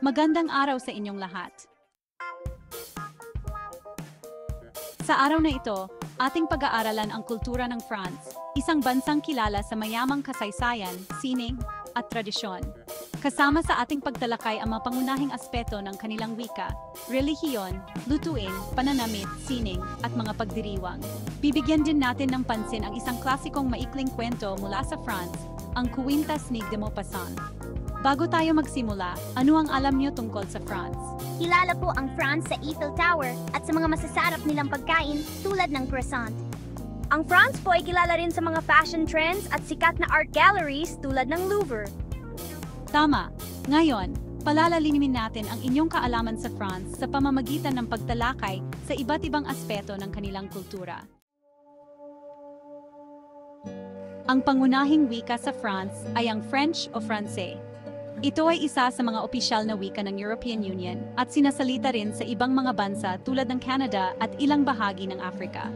Magandang araw sa inyong lahat. Sa araw na ito, ating pag-aaralan ang kultura ng France, isang bansang kilala sa mayamang kasaysayan, sining, at tradisyon. Kasama sa ating pagtalakay ang mga pangunahing aspeto ng kanilang wika, relihiyon, lutuin, pananamit, sining, at mga pagdiriwang. Bibigyan din natin ng pansin ang isang klasikong maikling kwento mula sa France, ang Kwintas ni de Maupassant. Bago tayo magsimula, ano ang alam niyo tungkol sa France? Kilala po ang France sa Eiffel Tower at sa mga masasarap nilang pagkain tulad ng croissant. Ang France po ay kilala rin sa mga fashion trends at sikat na art galleries tulad ng Louvre. Tama. Ngayon, palalalimin natin ang inyong kaalaman sa France sa pamamagitan ng pagtalakay sa iba't ibang aspeto ng kanilang kultura. Ang pangunahing wika sa France ay ang French o Francais. Ito ay isa sa mga opisyal na wika ng European Union at sinasalita rin sa ibang mga bansa tulad ng Canada at ilang bahagi ng Africa.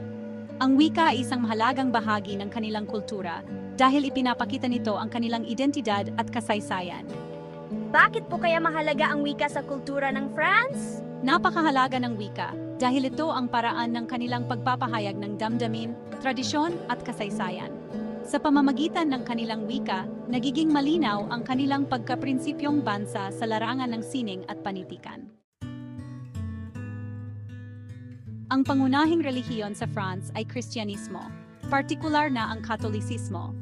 Ang wika ay isang mahalagang bahagi ng kanilang kultura dahil ipinapakita nito ang kanilang identidad at kasaysayan. Bakit po kaya mahalaga ang wika sa kultura ng France? Napakahalaga ng wika dahil ito ang paraan ng kanilang pagpapahayag ng damdamin, tradisyon at kasaysayan. Sa pamamagitan ng kanilang wika, nagiging malinaw ang kanilang pagkaprinsipyong bansa sa larangan ng sining at panitikan. Ang pangunahing relihiyon sa France ay Kristyanismo, partikular na ang Katolisismo.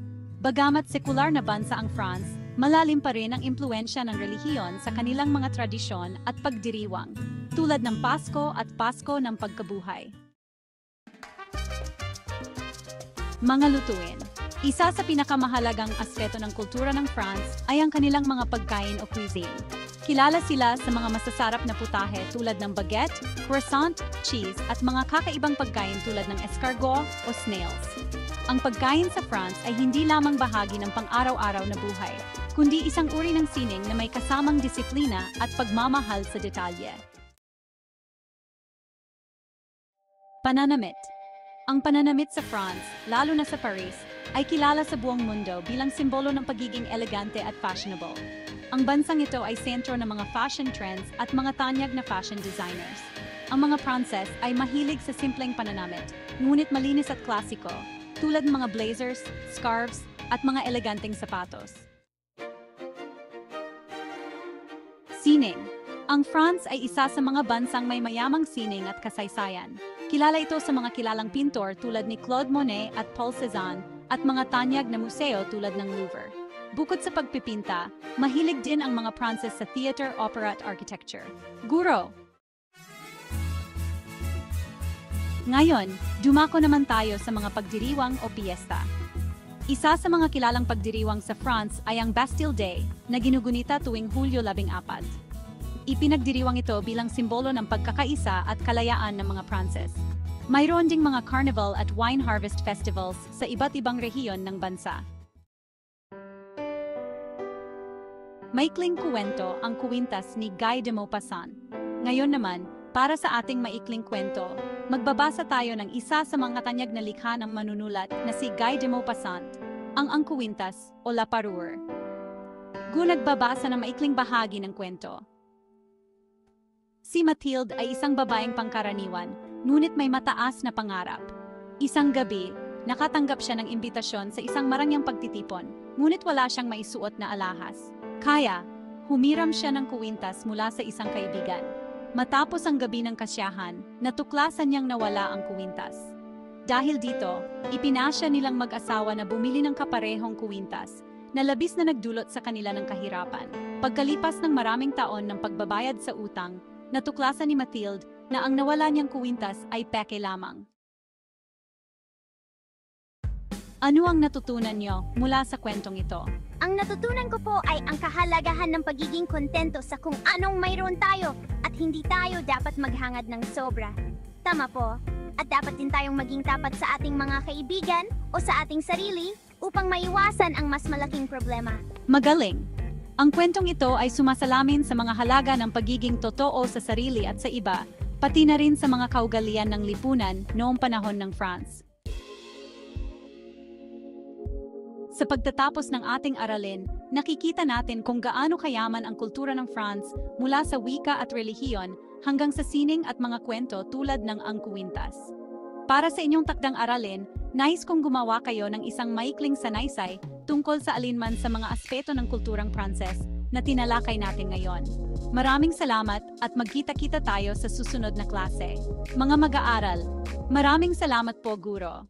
Bagamat sekular na bansa ang France, malalim pa rin ang impluensya ng relihiyon sa kanilang mga tradisyon at pagdiriwang, tulad ng Pasko at Pasko ng Pagkabuhay. Mga lutuin. Isa sa pinakamahalagang aspeto ng kultura ng France ay ang kanilang mga pagkain o cuisine. Kilala sila sa mga masasarap na putahe tulad ng baguette, croissant, cheese at mga kakaibang pagkain tulad ng escargot o snails. Ang pagkain sa France ay hindi lamang bahagi ng pang-araw-araw na buhay, kundi isang uri ng sining na may kasamang disiplina at pagmamahal sa detalye. Pananamit. Ang pananamit sa France, lalo na sa Paris, ay kilala sa buong mundo bilang simbolo ng pagiging elegante at fashionable. Ang bansang ito ay sentro ng mga fashion trends at mga tanyag na fashion designers. Ang mga Pranses ay mahilig sa simpleng pananamit, ngunit malinis at klasiko, tulad ng mga blazers, scarves, at mga eleganteng sapatos. Sining. Ang France ay isa sa mga bansang may mayamang sining at kasaysayan. Kilala ito sa mga kilalang pintor tulad ni Claude Monet at Paul Cézanne at mga tanyag na museo tulad ng Louvre. Bukod sa pagpipinta, mahilig din ang mga Pranses sa theater, opera at architecture. Guro. Ngayon, dumako naman tayo sa mga pagdiriwang o piyesta. Isa sa mga kilalang pagdiriwang sa France ay ang Bastille Day, na ginugunita tuwing Hulyo 14. Ipinagdiriwang ito bilang simbolo ng pagkakaisa at kalayaan ng mga Pranses. Mayroon ding mga carnival at wine harvest festivals sa iba't ibang rehiyon ng bansa. Maikling kuwento ang Kwintas ni Guy de Maupassant. Ngayon naman, para sa ating maikling kwento, magbabasa tayo ng isa sa mga tanyag na likha ng manunulat na si Guy de Maupassant, ang Kwintas o La Parure. Nagbabasa ng maikling bahagi ng kwento. Si Mathilde ay isang babaeng pangkaraniwan, ngunit may mataas na pangarap. Isang gabi, nakatanggap siya ng imbitasyon sa isang marangyang pagtitipon, ngunit wala siyang maisuot na alahas. Kaya, humiram siya ng kwintas mula sa isang kaibigan. Matapos ang gabi ng kasiyahan, natuklasan niyang nawala ang kwintas. Dahil dito, ipinasya nilang mag-asawa na bumili ng kaparehong kwintas, na labis na nagdulot sa kanila ng kahirapan. Pagkalipas ng maraming taon ng pagbabayad sa utang, natuklasan ni Mathilde na ang nawala niyang kwintas ay peke lamang. Ano ang natutunan niyo mula sa kwentong ito? Ang natutunan ko po ay ang kahalagahan ng pagiging kontento sa kung anong mayroon tayo at hindi tayo dapat maghangad ng sobra. Tama po. At dapat din tayong maging tapat sa ating mga kaibigan o sa ating sarili upang maiwasan ang mas malaking problema. Magaling! Ang kwentong ito ay sumasalamin sa mga halaga ng pagiging totoo sa sarili at sa iba, pati na rin sa mga kaugalian ng lipunan noong panahon ng France. Sa pagtatapos ng ating aralin, nakikita natin kung gaano kayaman ang kultura ng France mula sa wika at relihiyon hanggang sa sining at mga kwento tulad ng angkuwintas. Para sa inyong takdang aralin, nais kong gumawa kayo ng isang maikling sanaysay tungkol sa alinman sa mga aspeto ng kulturang Pranses na tinalakay natin ngayon. Maraming salamat at magkita-kita tayo sa susunod na klase. Mga mag-aaral, maraming salamat po, Guro.